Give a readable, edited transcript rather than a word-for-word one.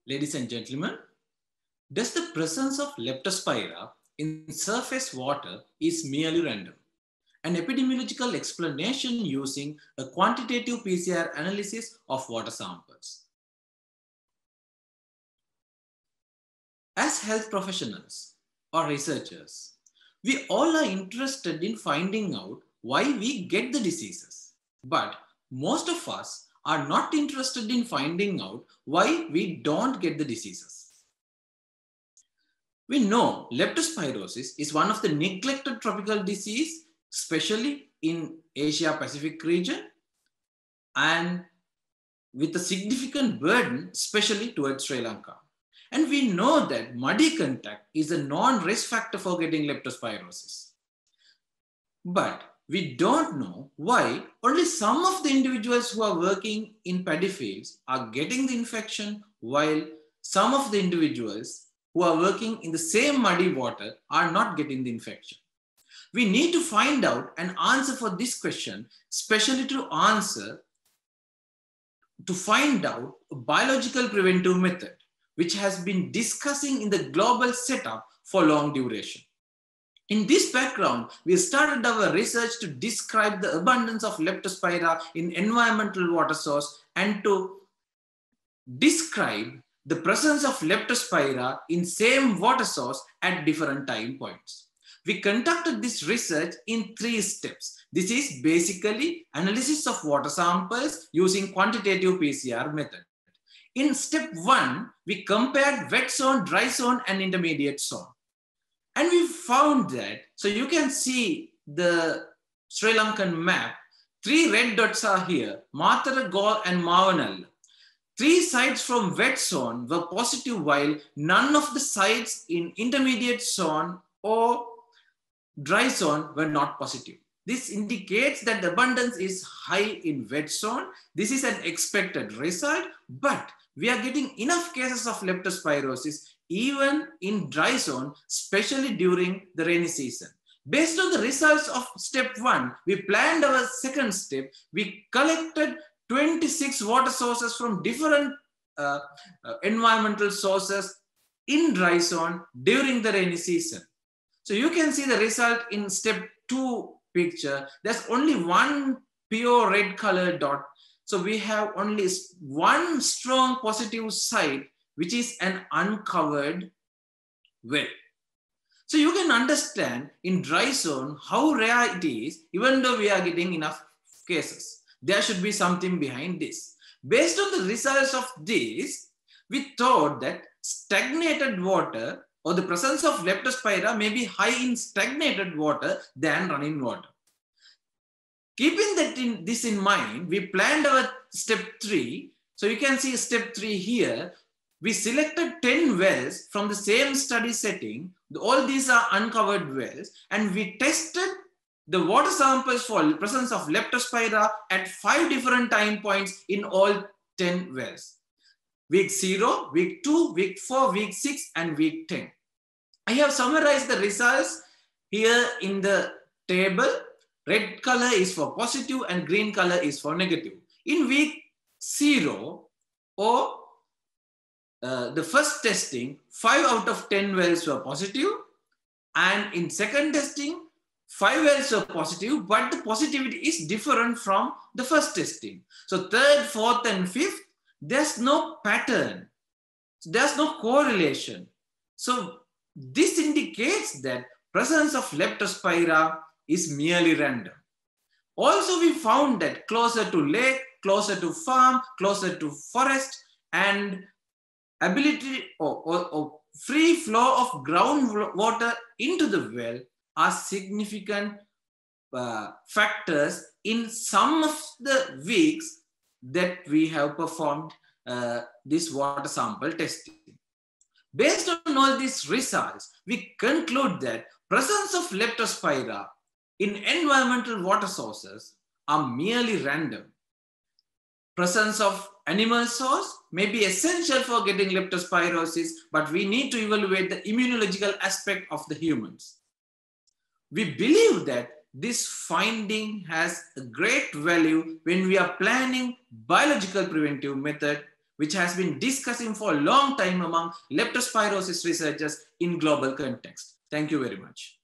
Ladies and gentlemen, does the presence of leptospira in surface water is merely random? An epidemiological explanation using a quantitative PCR analysis of water samples. As health professionals or researchers, we all are interested in finding out why we get the diseases. But most of us are not interested in finding out why we don't get the diseases. We know leptospirosis is one of the neglected tropical disease, especially in Asia Pacific region, and with a significant burden, especially towards Sri Lanka. And we know that muddy contact is a non-risk factor for getting leptospirosis. But we don't know why only some of the individuals who are working in paddy fields are getting the infection, while some of the individuals who are working in the same muddy water are not getting the infection. We need to find out an answer for this question, especially to find out a biological preventive method, which has been discussing in the global setup for long duration. In this background, we started our research to describe the abundance of leptospira in environmental water source and to describe the presence of leptospira in same water source at different time points. We conducted this research in 3 steps. This is basically analysis of water samples using quantitative PCR method. In step 1, we compared wet zone, dry zone, and intermediate zone. And we found that, so you can see the Sri Lankan map, 3 red dots are here, Matara, Galle, and Mavanalla. 3 sites from wet zone were positive, while none of the sites in intermediate zone or dry zone were not positive. This indicates that the abundance is high in wet zone. This is an expected result, but we are getting enough cases of leptospirosis even in dry zone, especially during the rainy season. Based on the results of step 1, we planned our second step. We collected 26 water sources from different environmental sources in dry zone during the rainy season. So you can see the result in step 2 picture. There's only one pure red color dot. So we have only one strong positive site, which is an uncovered well. So you can understand in dry zone how rare it is, even though we are getting enough cases. There should be something behind this. Based on the results of this, we thought that stagnated water or the presence of leptospira may be high in stagnated water than running water. Keeping this in mind, we planned our step 3. So you can see step 3 here. We selected 10 wells from the same study setting. All these are uncovered wells, and we tested the water samples for presence of leptospira at 5 different time points in all 10 wells. Week 0, week 2, week 4, week 6, and week 10. I have summarized the results here in the table. Red color is for positive and green color is for negative. In week 0 or the first testing, 5 out of 10 wells were positive, and in second testing, 5 wells were positive, but the positivity is different from the first testing. So third, fourth, and fifth, there's no pattern. There's no correlation. So this indicates that presence of leptospira is merely random. Also, we found that closer to lake, closer to farm, closer to forest, and ability or free flow of groundwater into the well are significant factors in some of the weeks that we have performed this water sample testing. Based on all these results, we conclude that presence of leptospira in environmental water sources are merely random. Presence of animal source may be essential for getting leptospirosis, but we need to evaluate the immunological aspect of the humans. We believe that this finding has a great value when we are planning biological preventive method which has been discussing for a long time among leptospirosis researchers in global context. Thank you very much.